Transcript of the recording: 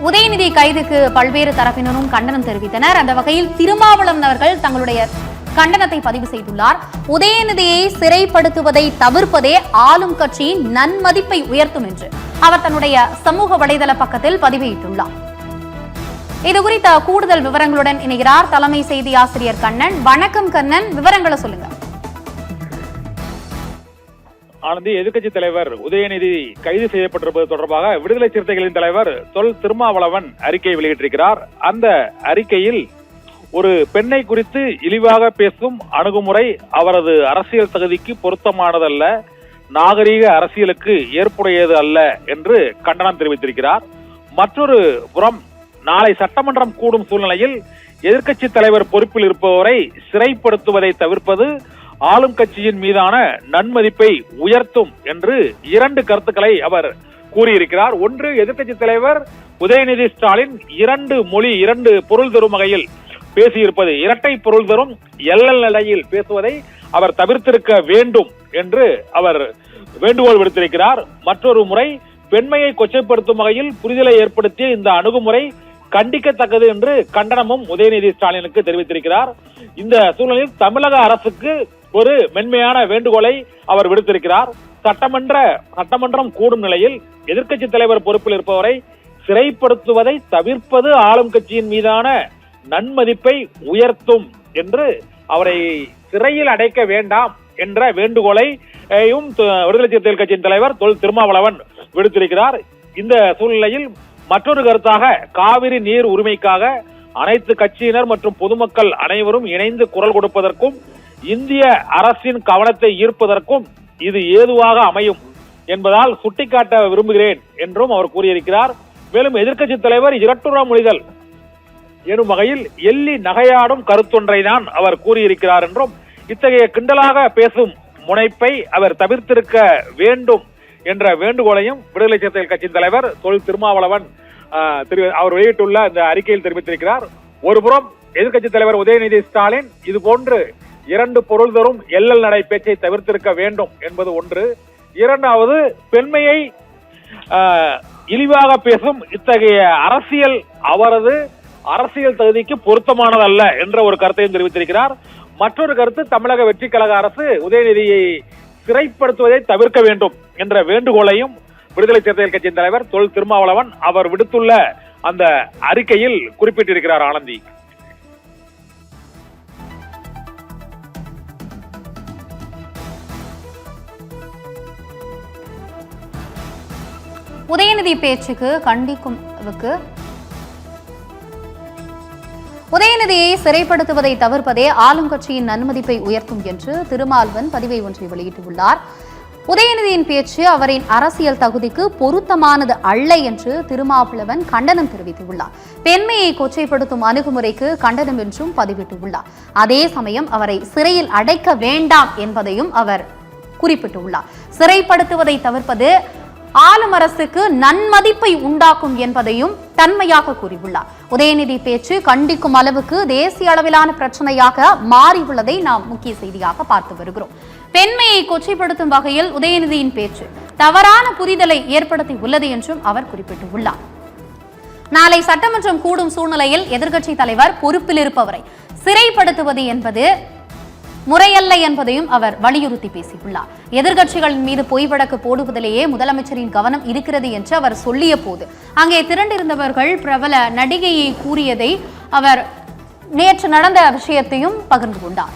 உதயநிதி கைதுக்கு பல்வேறு தரப்பினரும் கண்டனம் தெரிவித்தனர். அந்த வகையில் திருமாவளவன் அவர்கள் தங்களுடைய கண்டனத்தை பதிவு செய்துள்ளார். உதயநிதியை சிறைப்படுத்துவதை தவிர்ப்பதே ஆளும் கட்சியின் நன்மதிப்பை உயர்த்தும் என்று அவர் தன்னுடைய சமூக வலைதள பக்கத்தில் பதிவிட்டுள்ளார். இதுகுறித்த கூடுதல் விவரங்களுடன் இணைகிறார் தலைமை செய்தி ஆசிரியர் கண்ணன். வணக்கம் கண்ணன், விவரங்களை சொல்லுங்க. ஆனந்தி, எதிர்க்கட்சி தலைவர் உதயநிதி கைது செய்யப்பட்டிருப்பது தொடர்பாக விடுதலை சிறுத்தைகளின் தலைவர் தொல் திருமாவளவன் அறிக்கை வெளியிட்டிருக்கிறார். அந்த அறிக்கையில் ஒரு பெண்ணை குறித்து இழிவாக பேசும் அணுகுமுறை அவரது அரசியல் தகுதிக்கு பொருத்தமானதல்ல, நாகரீக அரசியலுக்கு ஏற்புடையது அல்ல என்று கண்டனம் தெரிவித்திருக்கிறார். மற்றொரு புறம், நாளை சட்டமன்றம் கூடும் சூழ்நிலையில் எதிர்க்கட்சி தலைவர் பொறுப்பில் இருப்பவரை சிறைப்படுத்துவதை தவிர்ப்பது ஆளும் கட்சியின் மீதான நன்மதிப்பை உயர்த்தும் என்று இரண்டு கருத்துக்களை அவர் கூறியிருக்கிறார். ஒன்று, எதிர்க்கட்சி தலைவர் உதயநிதி ஸ்டாலின் இரண்டு பொருள் தரும் வகையில் பேசியிருப்பது, இரட்டை பொருள் தரும் எல்எல் நிலையில் பேசுவதை அவர் தவிர்த்திருக்க வேண்டும் என்று அவர் வேண்டுகோள் விடுத்திருக்கிறார். மற்றொரு முறை, பெண்மையை கொச்சைப்படுத்தும் வகையில் புரிதலை ஏற்படுத்திய இந்த அணுகுமுறை கண்டிக்கத்தக்கது என்று கண்டனமும் உதயநிதி ஸ்டாலினுக்கு தெரிவித்திருக்கிறார். இந்த சூழலில் தமிழக அரசுக்கு ஒரு மென்மையான வேண்டுகோளை அவர் விடுத்திருக்கிறார். சட்டமன்றம் கூடும் நிலையில் எதிர்க்கட்சி தலைவர் பொறுப்பில் இருப்பவரை சிறைப்படுத்துவதை தவிர்ப்பது ஆளும் கட்சியின் மீதான நன்மதிப்பை உயர்த்தும் என்று அவரை சிறையில் அடைக்க வேண்டாம் என்ற வேண்டுகோளையும் விடுதலை சிறுத்தைகள் கட்சியின் தலைவர் தொல் திருமாவளவன் விடுத்திருக்கிறார். இந்த சூழ்நிலையில் மற்றொரு கருத்தாக, காவிரி நீர் உரிமைக்காக அனைத்து கட்சியினர் மற்றும் பொதுமக்கள் அனைவரும் இணைந்து குரல் கொடுப்பதற்கும் இந்திய அரசின் கவனத்தை ஈர்ப்பதற்கும் இது ஏதுவாக அமையும் என்பதால் சுட்டிக்காட்ட விரும்புகிறேன் என்றும் அவர் கூறியிருக்கிறார். மேலும் எதிர்க்கட்சி தலைவர் இரட்டுற மொழிதல் எனும் வகையில் எள்ளி நகையாடும் கருத்தொன்றை தான் அவர் கூறியிருக்கிறார் என்றும், இத்தகைய கிண்டலாக பேசும் முனைப்பை அவர் தவிர்த்திருக்க வேண்டும் என்ற வேண்டுகோளையும் விடுதலை சிறுத்தைகள் கட்சியின் தலைவர் தொல் திருமாவளவன் அவர் வெளியிட்டுள்ள இந்த அறிக்கையில் தெரிவித்திருக்கிறார். ஒருபுறம் எதிர்க்கட்சி தலைவர் உதயநிதி ஸ்டாலின் இது போன்று இரண்டு பொருள் தரும் எல்எல் நடை பேச்சை தவிர்த்திருக்க வேண்டும் என்பது ஒன்று. இரண்டாவது, பெண்மையை இழிவாக பேசும் இத்தகைய அரசியல் அவரது அரசியல் தகுதிக்கு பொருத்தமானதல்ல என்ற ஒரு கருத்தையும் தெரிவித்திருக்கிறார். மற்றொரு கருத்து, தமிழக வெற்றி கழக அரசு உதயநிதியை சிறைப்படுத்துவதை தவிர்க்க வேண்டும் என்ற வேண்டுகோளையும் விடுதலை சிறுத்தைகள் கட்சியின் தலைவர் தொல் திருமாவளவன் அவர் விடுத்துள்ள அந்த அறிக்கையில் குறிப்பிட்டிருக்கிறார். ஆனந்தி, உதயநிதி பேச்சுக்கு கண்டிக்கும் உதயநிதியை சிறைப்படுத்துவதை தவிர்ப்பதே ஆளும் கட்சியின் நன்மதிப்பை உயர்த்தும் என்று திருமாவளவன் பதிவை ஒன்றை வெளியிட்டுள்ளார். உதயநிதியின் பேச்சு அவரின் அரசியல் தகுதிக்கு பொருத்தமானது அல்ல என்று திருமாவளவன் கண்டனம் தெரிவித்துள்ளார். பெண்மையை கொச்சைப்படுத்தும் அணுகுமுறைக்கு கண்டனம் என்றும் பதிவிட்டுள்ளார். அதே சமயம் அவரை சிறையில் அடைக்க வேண்டாம் என்பதையும் அவர் குறிப்பிட்டுள்ளார். சிறைப்படுத்துவதை தவிர்ப்பது ஆளும் அரசுக்கு நன்மதிப்பை உண்டாக்கும் என்பதையும் தன்மையாக கூறியுள்ளார். உதயநிதி பேச்சு கண்டிக்கும் அளவுக்கு தேசிய அளவிலான பிரச்சனையாக மாறியுள்ளதை நாம் முக்கிய செய்தியாக பார்த்து வருகிறோம். பெண்மையை கொச்சைப்படுத்தும் வகையில் உதயநிதியின் பேச்சு தவறான புரிதலை ஏற்படுத்தி உள்ளது என்றும் அவர் குறிப்பிட்டுள்ளார். நாளை சட்டமன்றம் கூடும் சூழ்நிலையில் எதிர்க்கட்சி தலைவர் பொறுப்பில் இருப்பவரை சிறைப்படுத்துவது என்பது முறையல்ல என்பதையும் அவர் வலியுறுத்தி பேசியுள்ளார். எதிர்க்கட்சிகளின் மீது பொய் வழக்கு போடுவதிலேயே முதலமைச்சரின் கவனம் இருக்கிறது என்று அவர் சொல்லிய போது அங்கே திரண்டிருந்தவர்கள் பிரபல நடிகையை கூறியதை அவர் நேற்று நடந்த விஷயத்தையும் பகிர்ந்து கொண்டார்.